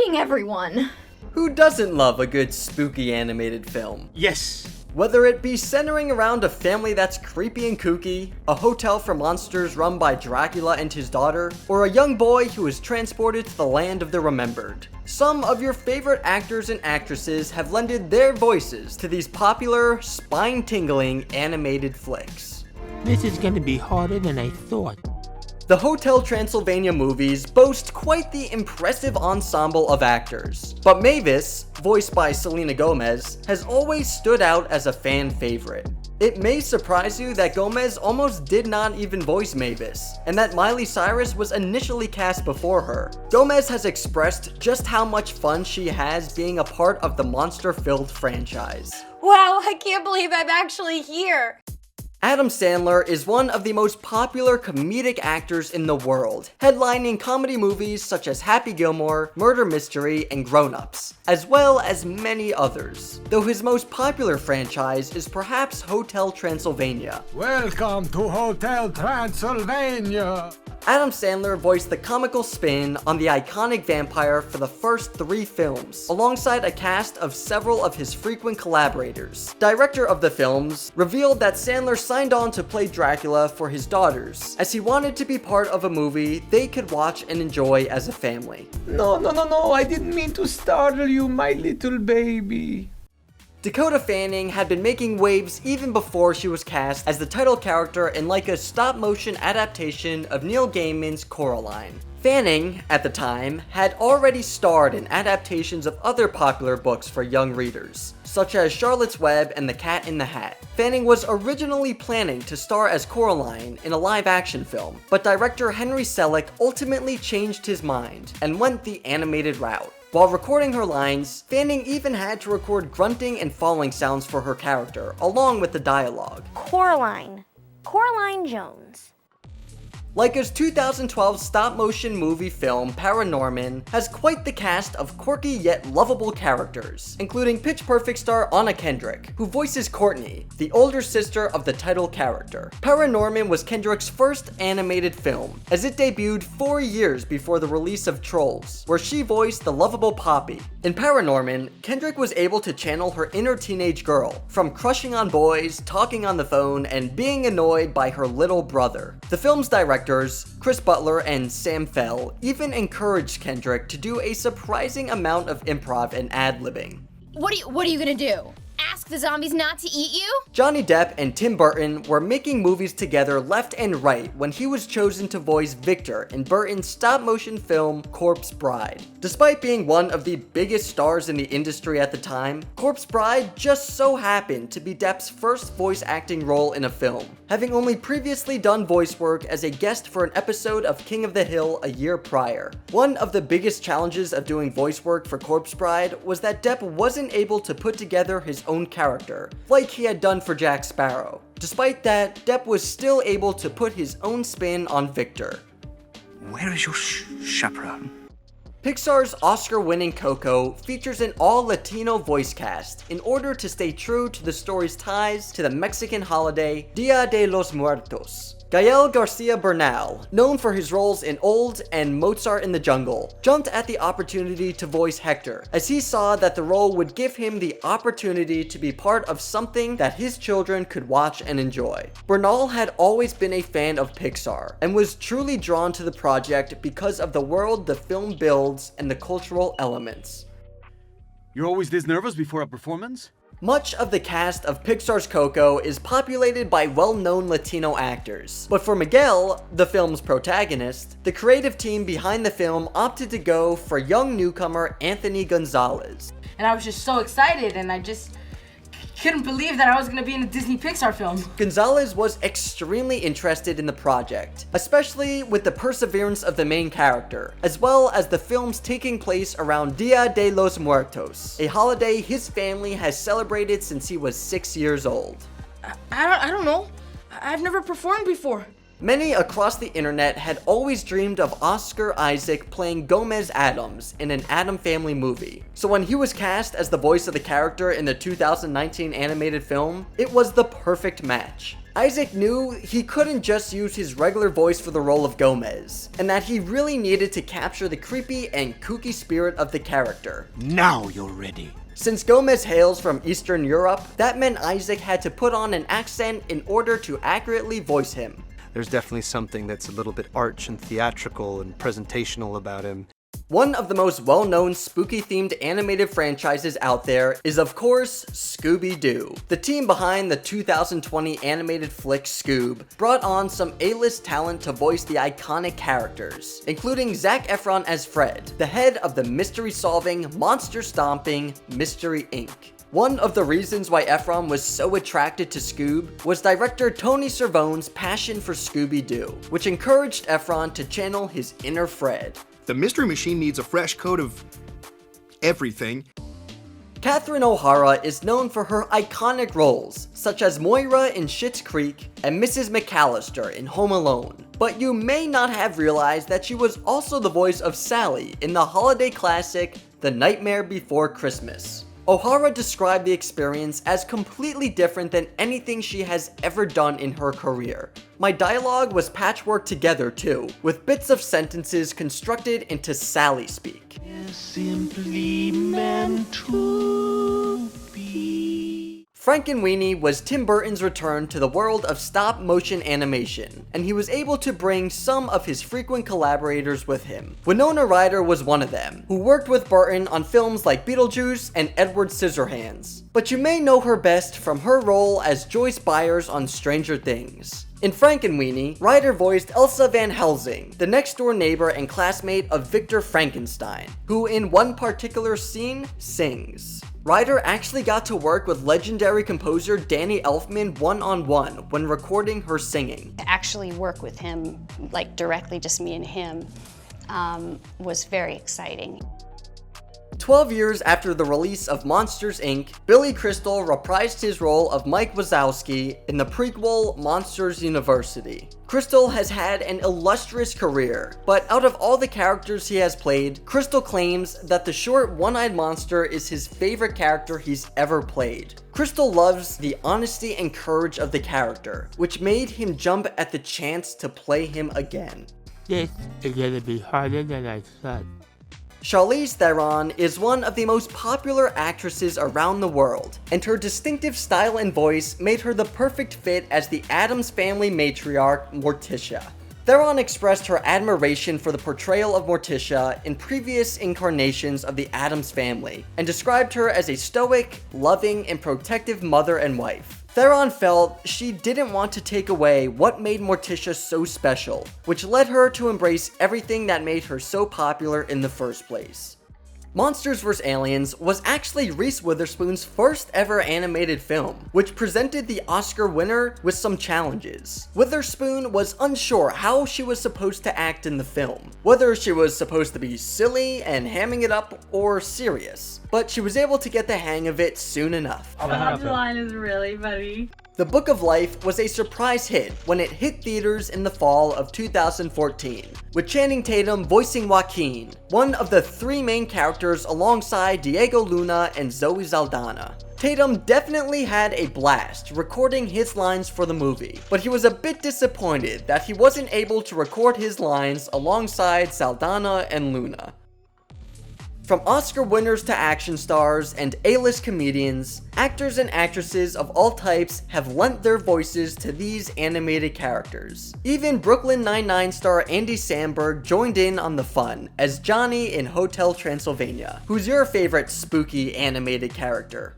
greeting everyone! Who doesn't love a good spooky animated film? Yes! Whether it be centering around a family that's creepy and kooky, a hotel for monsters run by Dracula and his daughter, or a young boy who is transported to the land of the remembered. Some of your favorite actors and actresses have lended their voices to these popular, spine-tingling animated flicks. This is gonna be harder than I thought. The Hotel Transylvania movies boast quite the impressive ensemble of actors, but Mavis, voiced by Selena Gomez, has always stood out as a fan favorite. It may surprise you that Gomez almost did not even voice Mavis, and that Miley Cyrus was initially cast before her. Gomez has expressed just how much fun she has being a part of the monster-filled franchise. Wow, I can't believe I'm actually here! Adam Sandler is one of the most popular comedic actors in the world, headlining comedy movies such as Happy Gilmore, Murder Mystery, and Grown Ups, as well as many others. Though his most popular franchise is perhaps Hotel Transylvania. Welcome to Hotel Transylvania! Adam Sandler voiced the comical spin on the iconic vampire for the first 3 films, alongside a cast of several of his frequent collaborators. Director of the films revealed that Sandler signed on to play Dracula for his daughters, as he wanted to be part of a movie they could watch and enjoy as a family. No, I didn't mean to startle you, my little baby. Dakota Fanning had been making waves even before she was cast as the title character in Laika's stop-motion adaptation of Neil Gaiman's Coraline. Fanning, at the time, had already starred in adaptations of other popular books for young readers, such as Charlotte's Web and The Cat in the Hat. Fanning was originally planning to star as Coraline in a live-action film, but director Henry Selick ultimately changed his mind and went the animated route. While recording her lines, Fanning even had to record grunting and falling sounds for her character, along with the dialogue. Coraline Jones. Laika's 2012 stop-motion movie film ParaNorman has quite the cast of quirky yet lovable characters, including Pitch Perfect star Anna Kendrick, who voices Courtney, the older sister of the title character. ParaNorman was Kendrick's first animated film, as it debuted 4 years before the release of Trolls, where she voiced the lovable Poppy. In ParaNorman, Kendrick was able to channel her inner teenage girl, from crushing on boys, talking on the phone, and being annoyed by her little brother. The film's director, Chris Butler and Sam Fell, even encouraged Kendrick to do a surprising amount of improv and ad-libbing. What are you gonna do? Ask the zombies not to eat you? Johnny Depp and Tim Burton were making movies together left and right when he was chosen to voice Victor in Burton's stop-motion film Corpse Bride. Despite being one of the biggest stars in the industry at the time, Corpse Bride just so happened to be Depp's first voice acting role in a film, having only previously done voice work as a guest for an episode of King of the Hill a year prior. One of the biggest challenges of doing voice work for Corpse Bride was that Depp wasn't able to put together his own character, like he had done for Jack Sparrow. Despite that, Depp was still able to put his own spin on Victor. Where is your chaperone? Pixar's Oscar-winning Coco features an all-Latino voice cast in order to stay true to the story's ties to the Mexican holiday Dia de los Muertos. Gael Garcia Bernal, known for his roles in Old and Mozart in the Jungle, jumped at the opportunity to voice Hector, as he saw that the role would give him the opportunity to be part of something that his children could watch and enjoy. Bernal had always been a fan of Pixar, and was truly drawn to the project because of the world the film builds and the cultural elements. You're always this nervous before a performance? Much of the cast of Pixar's Coco is populated by well-known Latino actors, but for Miguel, the film's protagonist, the creative team behind the film opted to go for young newcomer Anthony Gonzalez. And I was just so excited, and I just couldn't believe that I was gonna be in a Disney Pixar film. Gonzalez was extremely interested in the project, especially with the perseverance of the main character, as well as the films taking place around Dia de los Muertos, a holiday his family has celebrated since he was 6 years old. I don't know. I've never performed before. Many across the internet had always dreamed of Oscar Isaac playing Gomez Addams in an Addams Family movie. So when he was cast as the voice of the character in the 2019 animated film, it was the perfect match. Isaac knew he couldn't just use his regular voice for the role of Gomez, and that he really needed to capture the creepy and kooky spirit of the character. Now you're ready. Since Gomez hails from Eastern Europe, that meant Isaac had to put on an accent in order to accurately voice him. There's definitely something that's a little bit arch and theatrical and presentational about him. One of the most well-known spooky-themed animated franchises out there is, of course, Scooby-Doo. The team behind the 2020 animated flick Scoob brought on some A-list talent to voice the iconic characters, including Zac Efron as Fred, the head of the mystery-solving, monster-stomping Mystery Inc. One of the reasons why Efron was so attracted to Scoob was director Tony Servone's passion for Scooby-Doo, which encouraged Efron to channel his inner Fred. The Mystery Machine needs a fresh coat of everything. Catherine O'Hara is known for her iconic roles, such as Moira in Schitt's Creek and Mrs. McAllister in Home Alone. But you may not have realized that she was also the voice of Sally in the holiday classic The Nightmare Before Christmas. O'Hara described the experience as completely different than anything she has ever done in her career. My dialogue was patchworked together too, with bits of sentences constructed into Sally speak. Simply meant to be. Frankenweenie was Tim Burton's return to the world of stop-motion animation, and he was able to bring some of his frequent collaborators with him. Winona Ryder was one of them, who worked with Burton on films like Beetlejuice and Edward Scissorhands. But you may know her best from her role as Joyce Byers on Stranger Things. In Frankenweenie, Ryder voiced Elsa Van Helsing, the next-door neighbor and classmate of Victor Frankenstein, who in one particular scene sings. Ryder actually got to work with legendary composer Danny Elfman one-on-one when recording her singing. To actually work with him, like directly just me and him, was very exciting. 12 years after the release of Monsters, Inc., Billy Crystal reprised his role of Mike Wasowski in the prequel Monsters University. Crystal has had an illustrious career, but out of all the characters he has played, Crystal claims that the short one-eyed monster is his favorite character he's ever played. Crystal loves the honesty and courage of the character, which made him jump at the chance to play him again. This is gonna be harder than I thought. Charlize Theron is one of the most popular actresses around the world, and her distinctive style and voice made her the perfect fit as the Addams Family matriarch, Morticia. Theron expressed her admiration for the portrayal of Morticia in previous incarnations of the Addams Family, and described her as a stoic, loving, and protective mother and wife. Theron felt she didn't want to take away what made Morticia so special, which led her to embrace everything that made her so popular in the first place. Monsters vs. Aliens was actually Reese Witherspoon's first ever animated film, which presented the Oscar winner with some challenges. Witherspoon was unsure how she was supposed to act in the film, whether she was supposed to be silly and hamming it up or serious, but she was able to get the hang of it soon enough. That line is really funny. The Book of Life was a surprise hit when it hit theaters in the fall of 2014, with Channing Tatum voicing Joaquin, one of the three main characters alongside Diego Luna and Zoe Saldana. Tatum definitely had a blast recording his lines for the movie, but he was a bit disappointed that he wasn't able to record his lines alongside Saldana and Luna. From Oscar winners to action stars and A-list comedians, actors and actresses of all types have lent their voices to these animated characters. Even Brooklyn Nine-Nine star Andy Samberg joined in on the fun as Johnny in Hotel Transylvania. Who's your favorite spooky animated character?